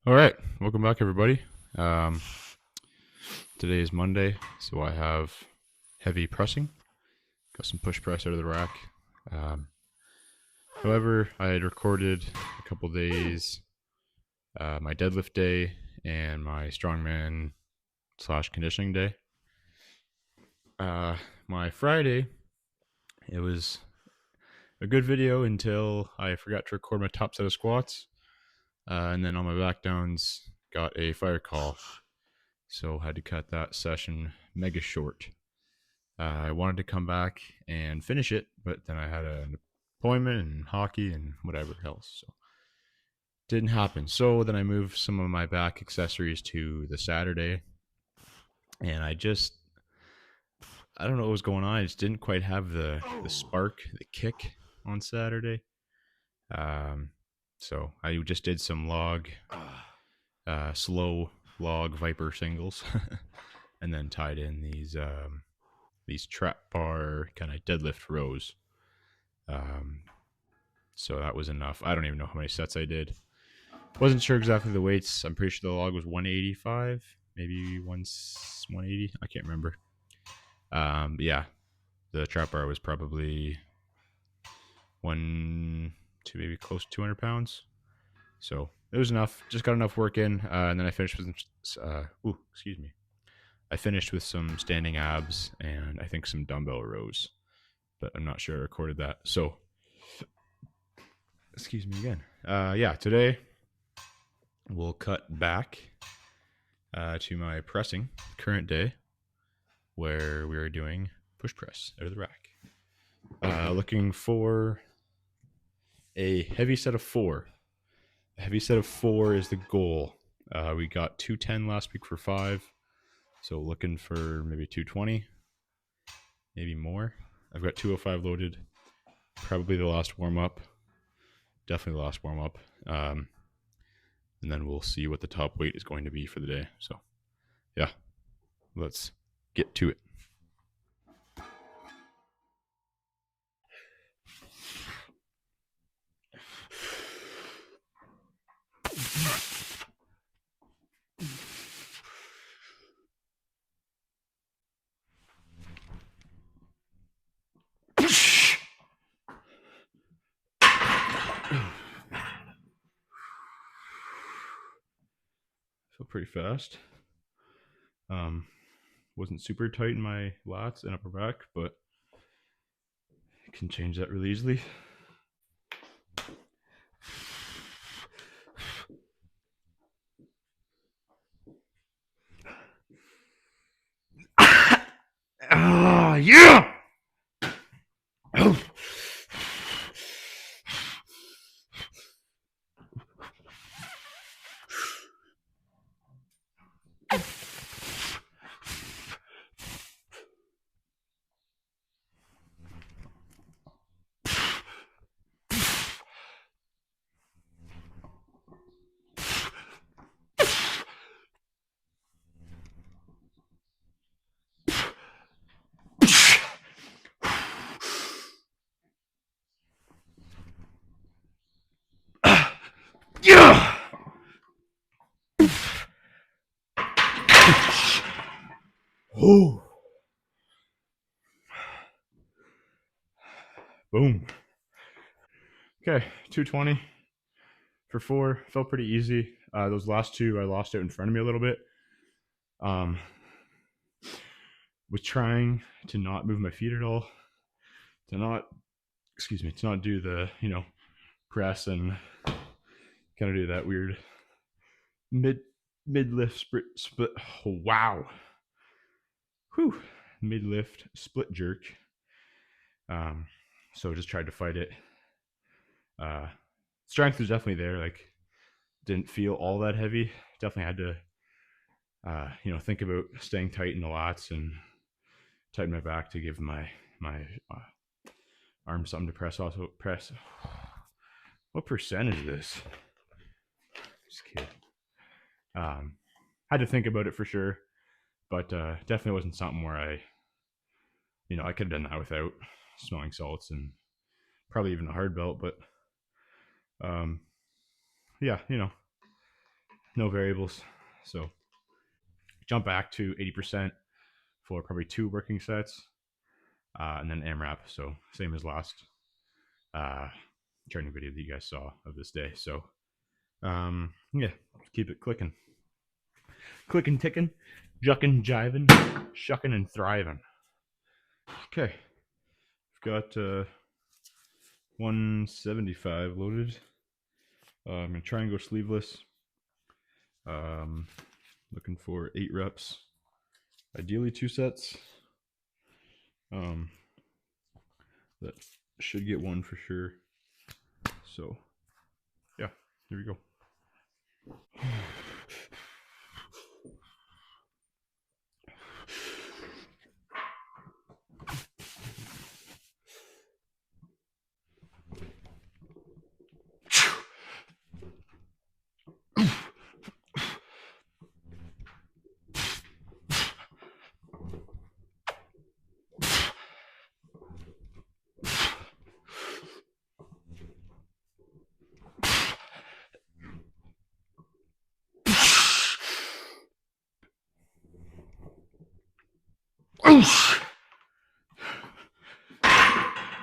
All right, welcome back, everybody. Um, Today is Monday, so I have heavy pressing. Got some push press out of the rack. Um, However, I had recorded a couple days, my deadlift day and my strongman slash conditioning day. My Friday, it was a good video until I forgot to record my top set of squats, and then on my back downs, got a fire call, so had to cut that session mega short. I wanted to come back and finish it, but then I had an appointment and hockey and whatever else, so didn't happen. So then I moved some of my back accessories to the Saturday, and I don't know what was going on. I just didn't quite have the spark, the kick on Saturday. Um, so I just did some slow log Viper singles, and then tied in these trap bar kind of deadlift rows. Um, so that was enough. I don't even know how many sets I did. Wasn't sure exactly the weights. I'm pretty sure the log was 185, maybe 180. I can't remember. But yeah, the trap bar was probably one to maybe close to 200 pounds. So it was enough. Just got enough work in, and then I finished with some. Excuse me. I finished with some standing abs and I think some dumbbell rows, but I'm not sure I recorded that. So, excuse me again. Yeah, today we'll cut back to my pressing current day, where we are doing push press out of the rack. Looking for a heavy set of four. A heavy set of four is the goal. We got 210 last week for five, so looking for maybe 220, maybe more. I've got 205 loaded. Probably the last warm up. Definitely the last warm up. And then we'll see what the top weight is going to be for the day. So, yeah, let's get to it. Feel pretty fast. Wasn't super tight in my lats and upper back, but I can change that really easily. Yeah! Yeah! Oh. Boom. Okay, 220 for four. Felt pretty easy. Those last two, I lost out in front of me a little bit. Was trying to not move my feet at all, to not, to not do the, press and kind of do that weird mid mid lift split. Oh, wow. Whew. Mid lift split jerk. So just tried to fight it. Uh, Strength was definitely there. Like, didn't feel all that heavy. Definitely had to, think about staying tight in the lats and tighten my back to give my arm something to press. Also press. What percent is this? Just kidding. Had to think about it for sure, but definitely wasn't something where I could have done that without smelling salts and probably even a hard belt. But yeah, no variables. So jump back to 80% for probably 2 working sets, and then AMRAP. So same as last uh, training video that you guys saw of this day. So yeah, keep it clicking, ticking, jucking, jiving, shucking, and thriving. Okay, we've got 175 loaded. I'm gonna try and go sleeveless. Looking for 8 reps, ideally 2 sets. That should get 1 for sure. So yeah, here we go.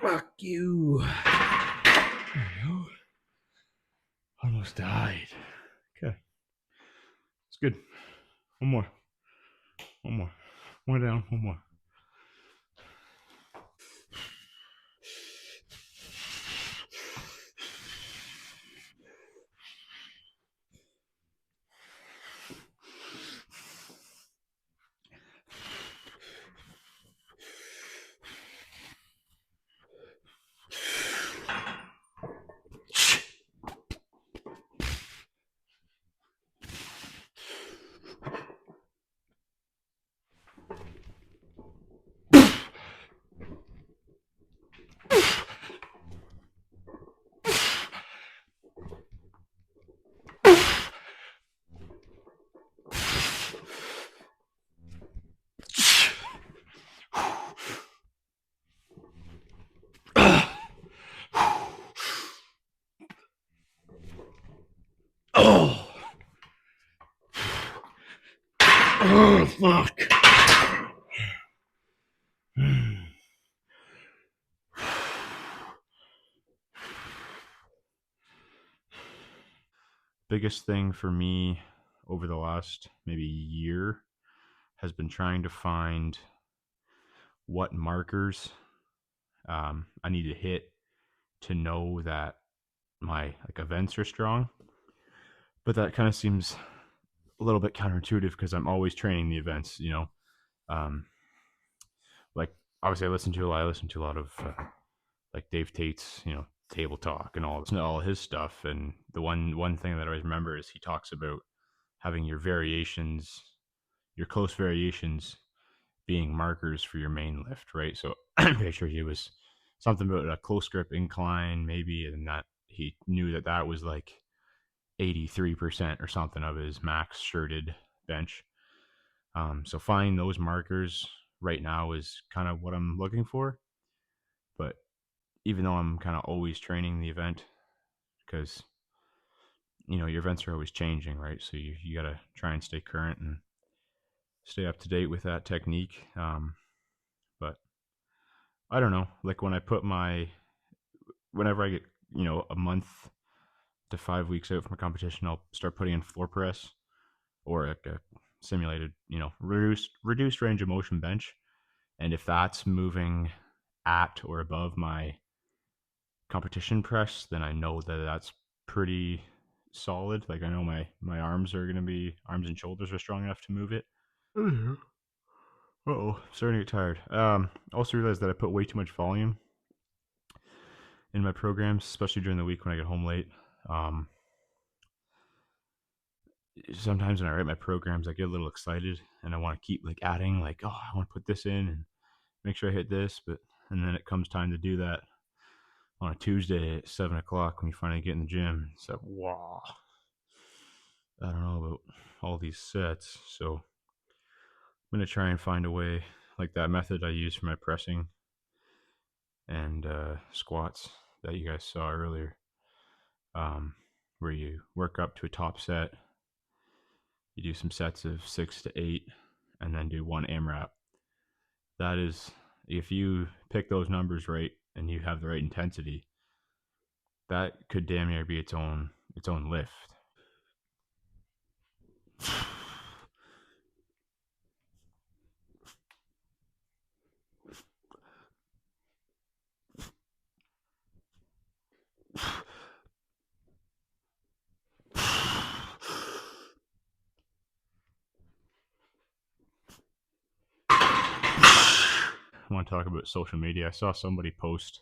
Fuck you. There we go. Almost died. Okay. It's good. One more. One down, one more. Oh. Oh, fuck. Biggest thing for me over the last maybe year has been trying to find what markers I need to hit to know that my like events are strong. But that kind of seems a little bit counterintuitive because I'm always training the events, you know. Um, like obviously I listen to a lot of like Dave Tate's, you know, table talk and all his stuff. And the one thing that I always remember is he talks about having your variations, your close variations, being markers for your main lift, right? So I'm pretty sure he was something about a close grip incline, maybe, and that he knew that that was like 83% or something of his max shirted bench. So finding those markers right now is kind of what I'm looking for. But even though I'm kind of always training the event, because you know your events are always changing, right? So you got to try and stay current and stay up to date with that technique. But I don't know. Like when I put whenever I get a month to 5 weeks out from a competition, I'll start putting in floor press or like a simulated, reduced range of motion bench. And if that's moving at or above my competition press, then I know that that's pretty solid. Like I know my arms and shoulders are strong enough to move it. Oh, starting to get tired. Also realized that I put way too much volume in my programs, especially during the week when I get home late. Um, Sometimes when I write my programs, I get a little excited and I want to keep like adding, like, oh, I want to put this in and make sure I hit this, and then it comes time to do that on a Tuesday at 7 o'clock when you finally get in the gym. It's like, wow, I don't know about all these sets, so I'm gonna try and find a way like that method I use for my pressing and squats that you guys saw earlier, where you work up to a top set You do some sets of 6 to 8, and then do one AMRAP. That is, if you pick those numbers right and you have the right intensity, that could damn near be its own lift. I want to talk about social media. I saw somebody post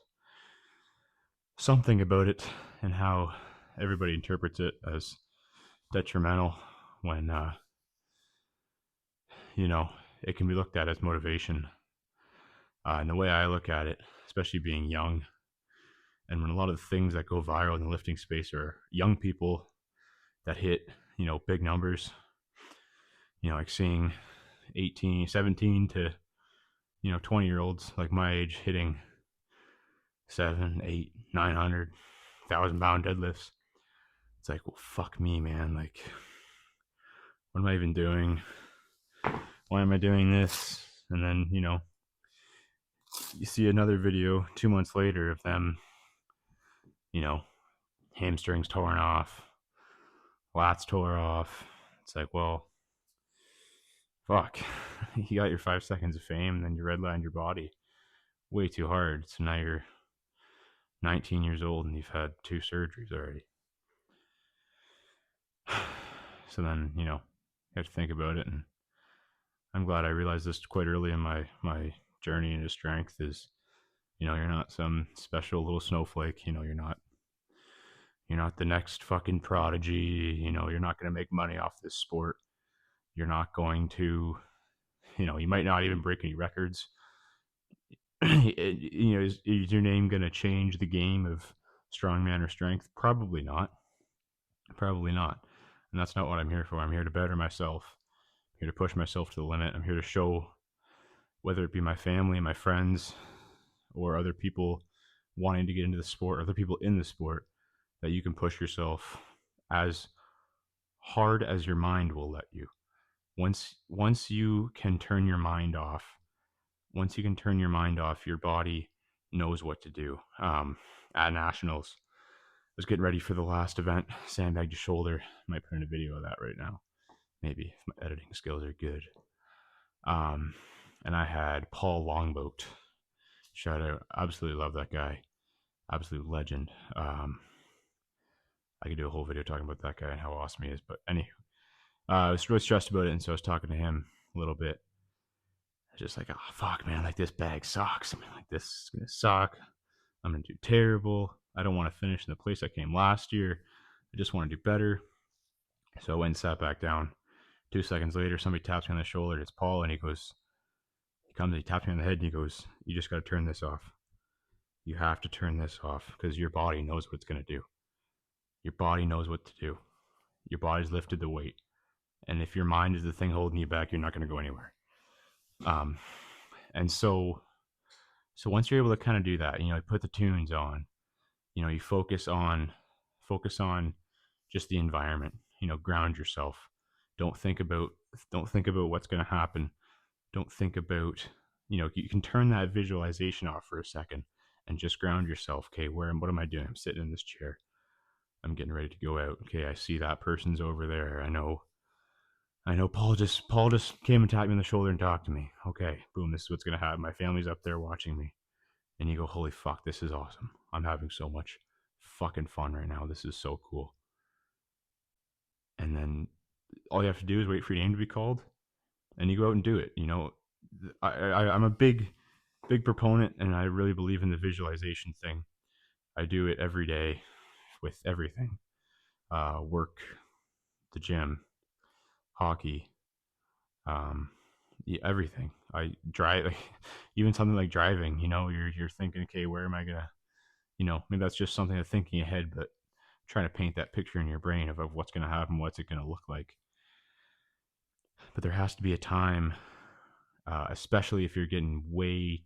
something about it and how everybody interprets it as detrimental when it can be looked at as motivation. And the way I look at it, especially being young, and when a lot of the things that go viral in the lifting space are young people that hit big numbers, like seeing 18 17 to 20-year-olds like my age hitting 7 8 900 1,000-pound deadlifts. It's like, well, fuck me, man. Like, what am I even doing? Why am I doing this? And then you see another video 2 months later of them, hamstrings torn off, lats tore off. It's like, well, fuck. You got your 5 seconds of fame, and then you redlined your body way too hard. So now you're 19 years old and you've had 2 surgeries already. So then, you have to think about it. And I'm glad I realized this quite early in my journey into strength is, you're not some special little snowflake. You're not the next fucking prodigy. You're not going to make money off this sport. You're not going to, you might not even break any records. Is your name going to change the game of strongman or strength? Probably not. Probably not. And that's not what I'm here for. I'm here to better myself. I'm here to push myself to the limit. I'm here to show, whether it be my family, my friends, or other people wanting to get into the sport, other people in the sport, that you can push yourself as hard as your mind will let you. Once you can turn your mind off, your body knows what to do. At nationals, I was getting ready for the last event, sandbagged your shoulder. Might put in a video of that right now, maybe, if my editing skills are good. And I had Paul Longboat. Shout out, absolutely love that guy, absolute legend. I could do a whole video talking about that guy and how awesome he is. But anywho, I was really stressed about it, and so I was talking to him a little bit. I was just like, oh fuck, man, like this bag sucks. I mean, like, this is gonna suck. I'm gonna do terrible. I don't want to finish in the place I came last year. I just want to do better. So I went and sat back down. 2 seconds later, somebody taps me on the shoulder. It's Paul, and he taps me on the head, and he goes, "You just got to turn this off. You have to turn this off because your body knows what it's gonna do. Your body knows what to do. Your body's lifted the weight, and if your mind is the thing holding you back, you're not gonna go anywhere." And so once you're able to kind of do that, you put the tunes on, you focus on just the environment, ground yourself. Don't think about what's going to happen. Don't think about, you can turn that visualization off for a second and just ground yourself. Okay, what am I doing? I'm sitting in this chair. I'm getting ready to go out. Okay, I see that person's over there. I know Paul just came and tapped me on the shoulder and talked to me. Okay, boom, this is what's gonna happen. My family's up there watching me. And you go, holy fuck, this is awesome. I'm having so much fucking fun right now. This is so cool. And then all you have to do is wait for your name to be called, and you go out and do it. I'm a big proponent, and I really believe in the visualization thing. I do it every day with everything. Work, the gym, hockey, yeah, everything. I drive, like, even something like driving. You're thinking, okay, where am I gonna? Maybe that's just something of thinking ahead, but trying to paint that picture in your brain of what's gonna happen, what's it gonna look like. But there has to be a time, especially if you're getting way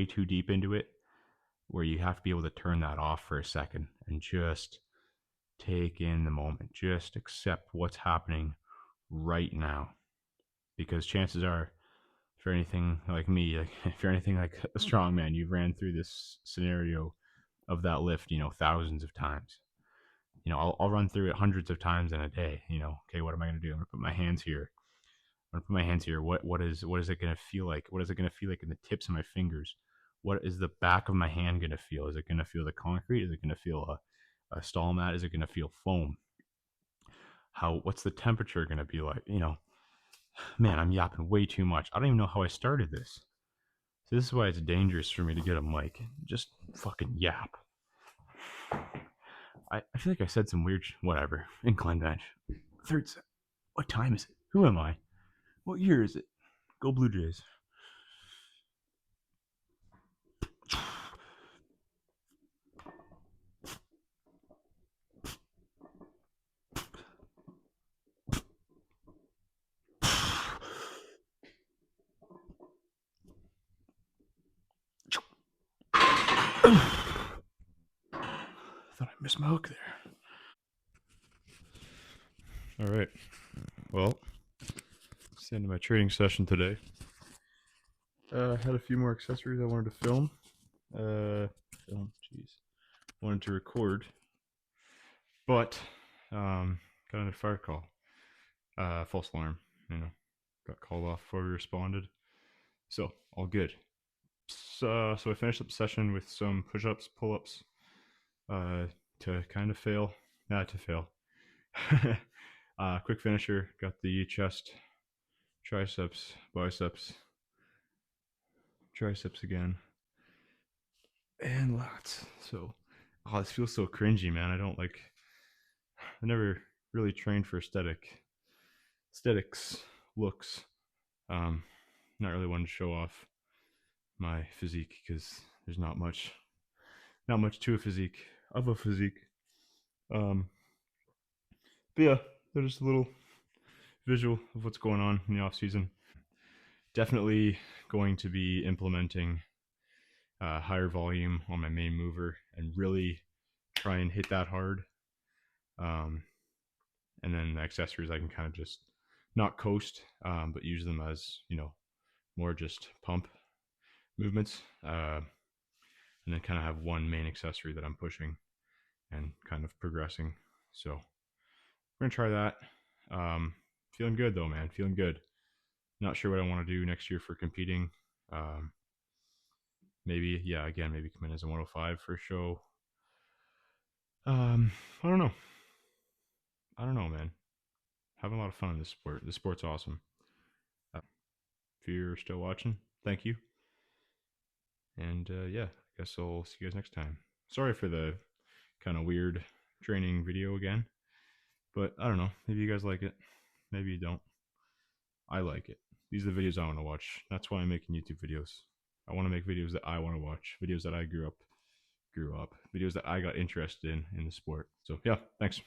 too deep into it, where you have to be able to turn that off for a second and just take in the moment, just accept what's happening right now, because chances are, if you're anything like me, like if you're anything like a strongman, you've ran through this scenario of that lift, thousands of times. I'll run through it hundreds of times in a day. Okay, what am I going to do? I'm going to put my hands here. I'm going to put my hands here. What is it going to feel like? What is it going to feel like in the tips of my fingers? What is the back of my hand going to feel? Is it going to feel the concrete? Is it going to feel a stall mat? Is it going to feel foam? What's the temperature going to be like? Man, I'm yapping way too much. I don't even know how I started this. So this is why it's dangerous for me to get a mic. Just fucking yap. I feel like I said some weird whatever. Incline bench. Third set. What time is it? Who am I? What year is it? Go Blue Jays. Thought I missed my hook there. All right. Well, it's the end of my trading session today. I had a few more accessories I wanted to film. Jeez. Wanted to record, but got another fire call. False alarm. Got called off before we responded. So all good. So I finished up the session with some push-ups, pull-ups, to kind of fail, not to fail. Quick finisher. Got the chest, triceps, biceps, triceps again, and lats. So, this feels so cringy, man. I never really trained for aesthetics, looks. Not really wanting to show off my physique because there's not much to a physique of a physique. Um, but yeah, they're just a little visual of what's going on in the off season. Definitely going to be implementing higher volume on my main mover and really try and hit that hard. Um, and then the accessories I can kind of just not coast, but use them as more just pump movements, and then kind of have one main accessory that I'm pushing and kind of progressing. So we're gonna try that. Feeling good though, man. Feeling good. Not sure what I want to do next year for competing. Um, maybe, yeah, again, maybe come in as a 105 for a show. I don't know. I don't know, man. Having a lot of fun in this sport. This sport's awesome. If you're still watching, thank you. And yeah, I guess I'll see you guys next time. Sorry for the kind of weird training video again, but I don't know. Maybe you guys like it. Maybe you don't. I like it. These are the videos I want to watch. That's why I'm making YouTube videos. I want to make videos that I want to watch. Videos that I grew up. Videos that I got interested in the sport. So yeah, thanks.